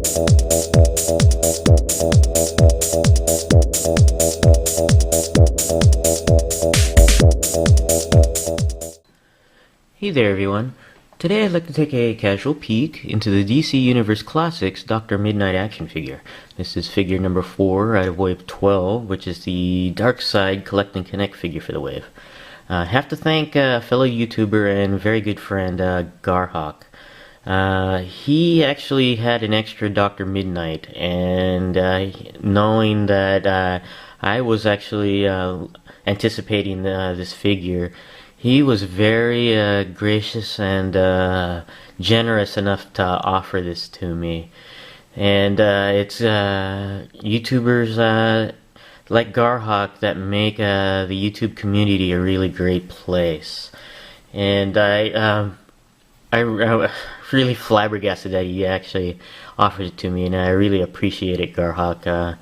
Hey there everyone. Today I'd like to take a casual peek into the DC Universe Classics Dr. Mid-Nite action figure. This is figure number 4 out of wave 12, which is the Darkseid Collect and Connect figure for the wave. I have to thank a fellow YouTuber and very good friend, Garhawk. He actually had an extra Dr. Mid-Nite, and knowing that I was actually anticipating this figure, he was very gracious and generous enough to offer this to me. And it's YouTubers like Garhawk that make the YouTube community a really great place. And I really flabbergasted that he actually offered it to me, and I really appreciate it, Garhawk.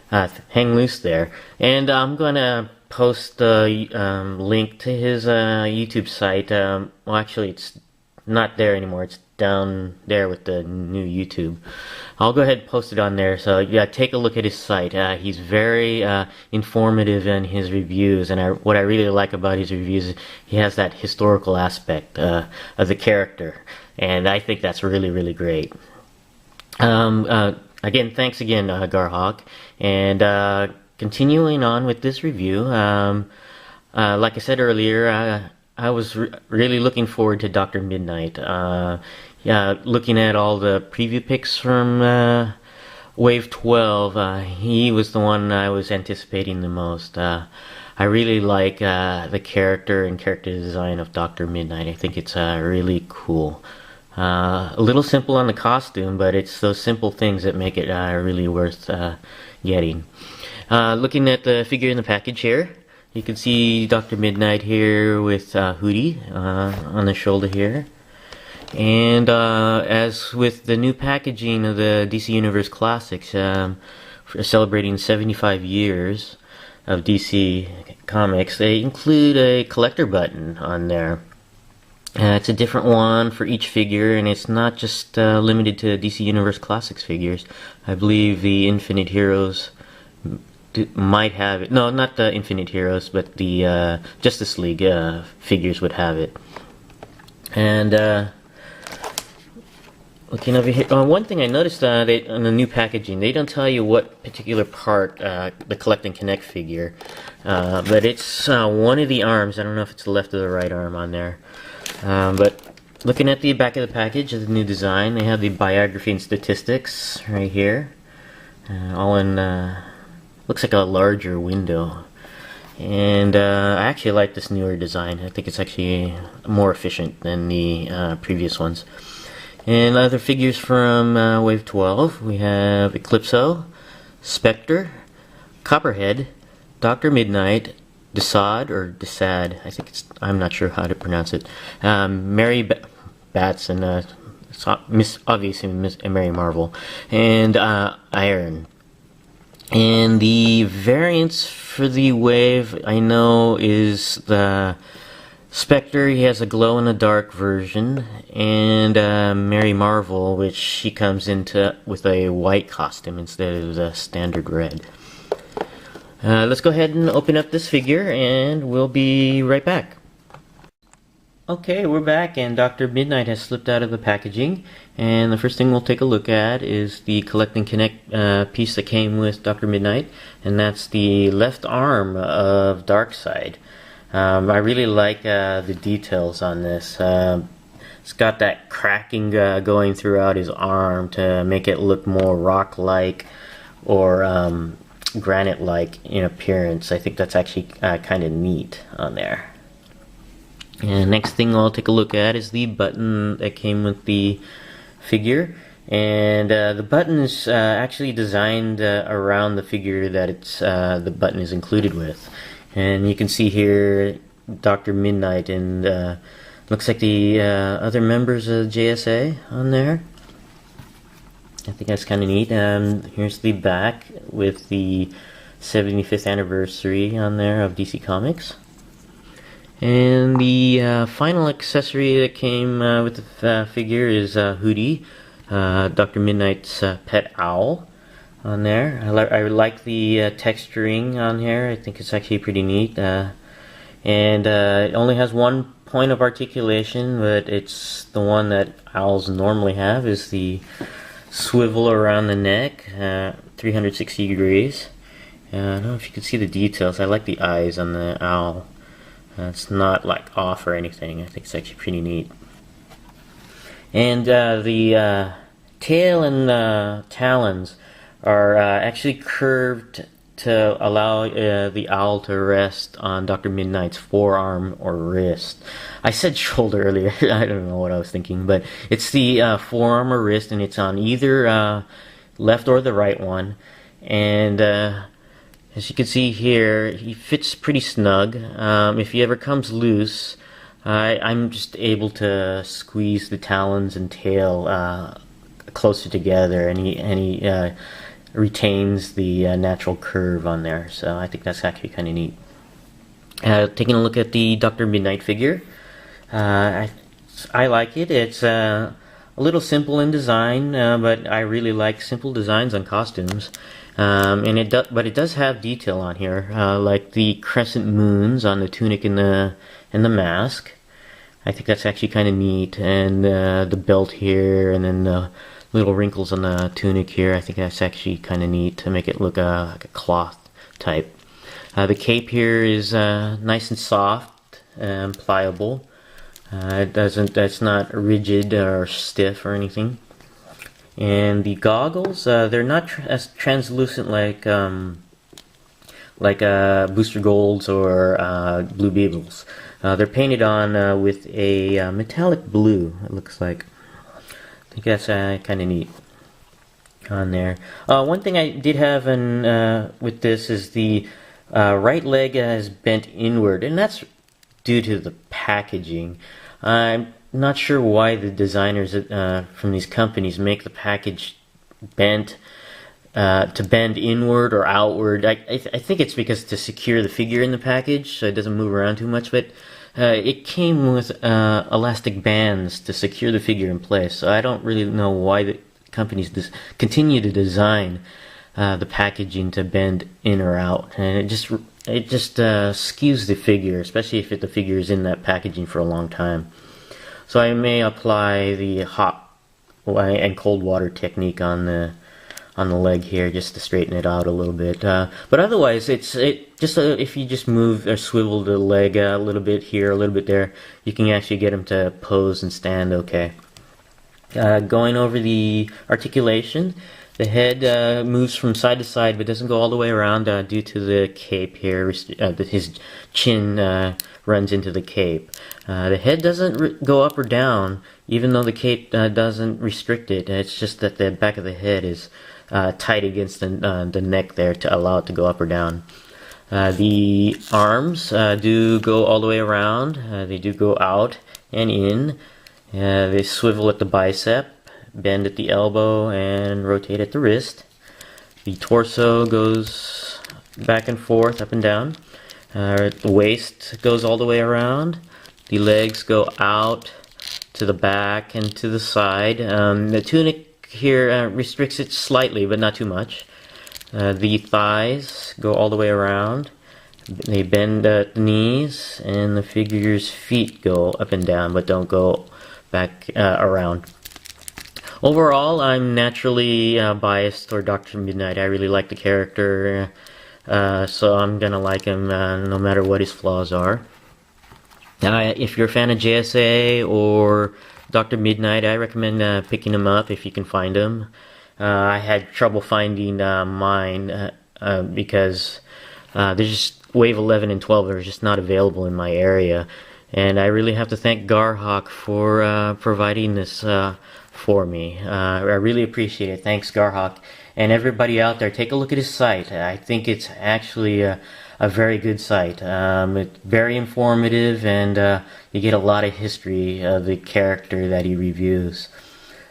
Hang loose there. And I'm gonna post the link to his YouTube site. Well, actually, it's not there anymore. It's down there with the new YouTube. I'll go ahead and post it on there. So yeah, take a look at his site. He's very informative in his reviews, and what I really like about his reviews is he has that historical aspect of the character, and I think that's really, really great. Again, thanks again, Garhawk, and continuing on with this review, like I said earlier, I was really looking forward to Dr. Mid-Nite. Looking at all the preview pics from Wave 12, he was the one I was anticipating the most. I really like the character and character design of Dr. Mid-Nite. I think it's really cool. A little simple on the costume, but it's those simple things that make it really worth getting. Looking at the figure in the package here, you can see Dr. Mid-Nite here with Hootie on the shoulder here. And as with the new packaging of the DC Universe Classics, celebrating 75 years of DC Comics, they include a collector button on there. It's a different one for each figure, and it's not just limited to DC Universe Classics figures. I believe the Infinite Heroes might have it. No, not the Infinite Heroes, but the Justice League figures would have it. And looking over here, one thing I noticed on the new packaging, they don't tell you what particular part the Collect and Connect figure, but it's one of the arms. I don't know if it's the left or the right arm on there. But looking at the back of the package of the new design, they have the biography and statistics right here, all in looks like a larger window. And I actually like this newer design. I think it's actually more efficient than the previous ones. And other figures from Wave 12, we have Eclipso, Spectre, Copperhead, Dr. Mid-Nite, Desaad, or Desaad, I'm not sure how to pronounce it, Mary Batson, obviously Miss Mary Marvel, and Iron. And the variants for the wave, I know, is the Spectre. He has a glow-in-the-dark version, and Mary Marvel, which she comes into with a white costume instead of the standard red. Let's go ahead and open up this figure, and we'll be right back. Okay, we're back, and Dr. Mid-Nite has slipped out of the packaging, and the first thing we'll take a look at is the Collect and Connect piece that came with Dr. Mid-Nite, and that's the left arm of Darkseid. I really like the details on this. It's got that cracking going throughout his arm to make it look more rock-like or granite-like in appearance. I think that's actually kind of neat on there. And next thing I'll take a look at is the button that came with the figure, and the button is actually designed around the figure that the button is included with. And you can see here Dr. Mid-Nite and looks like the other members of JSA on there. I think that's kind of neat. Here's the back with the 75th anniversary on there of DC Comics. And the final accessory that came with the figure is Hootie, Dr. Mid-Nite's pet owl on there. I like the texturing on here. I think it's actually pretty neat. It only has one point of articulation, but it's the one that owls normally have, is the swivel around the neck, 360 degrees. I don't know if you can see the details. I like the eyes on the owl. It's not like off or anything. I think it's actually pretty neat. And the tail and talons are actually curved to allow the owl to rest on Dr. Mid-Nite's forearm or wrist. I said shoulder earlier. I don't know what I was thinking, but it's the forearm or wrist, and it's on either left or the right one. And as you can see here, he fits pretty snug. If he ever comes loose, I'm just able to squeeze the talons and tail closer together, and he retains the natural curve on there. So I think that's actually kind of neat. Taking a look at the Dr. Mid-Nite figure, I like it. It's a little simple in design, but I really like simple designs on costumes. But it does have detail on here, like the crescent moons on the tunic and the mask. I think that's actually kind of neat, and the belt here, and then the little wrinkles on the tunic here. I think that's actually kind of neat to make it look like a cloth type. The cape here is nice and soft and pliable. That's not rigid or stiff or anything. And the goggles, they're not as translucent like Booster Golds or Blue Beetles. They're painted on with a metallic blue, it looks like. I think that's kind of neat on there. One thing I did have with this is the right leg is bent inward, and that's due to the packaging. I'm not sure why the designers from these companies make the package bent to bend inward or outward. I think it's because to secure the figure in the package so it doesn't move around too much, but it came with elastic bands to secure the figure in place, so I don't really know why the companies continue to design the packaging to bend in or out, and it just skews the figure, especially if the figure is in that packaging for a long time. So I may apply the hot and cold water technique on the leg here just to straighten it out a little bit. But otherwise, if you just move or swivel the leg a little bit here, a little bit there, you can actually get him to pose and stand okay. Going over the articulation, the head moves from side to side but doesn't go all the way around due to the cape here. His chin runs into the cape. The head doesn't go up or down, even though the cape doesn't restrict it. It's just that the back of the head is tight against the neck there to allow it to go up or down. The arms do go all the way around. They do go out and in. They swivel at the bicep, bend at the elbow, and rotate at the wrist. The torso goes back and forth, up and down. The waist goes all the way around. The legs go out to the back and to the side. The tunic here restricts it slightly, but not too much. The thighs go all the way around. They bend at the knees, and the figure's feet go up and down, but don't go back around. Overall, I'm naturally biased toward Dr. Mid-Nite. I really like the character, so I'm gonna like him no matter what his flaws are. If you're a fan of JSA or Dr. Mid-Nite, I recommend picking him up if you can find him. I had trouble finding mine because there's just Wave 11 and 12 are just not available in my area. And I really have to thank Garhawk for providing this for me. I really appreciate it. Thanks, Garhawk. And everybody out there, take a look at his site. I think it's actually a very good site. It's very informative, and you get a lot of history of the character that he reviews.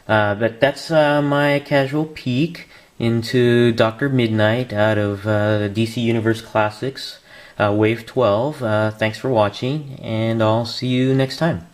But that's my casual peek into Dr. Mid-Nite out of DC Universe Classics, Wave 12. Thanks for watching, and I'll see you next time.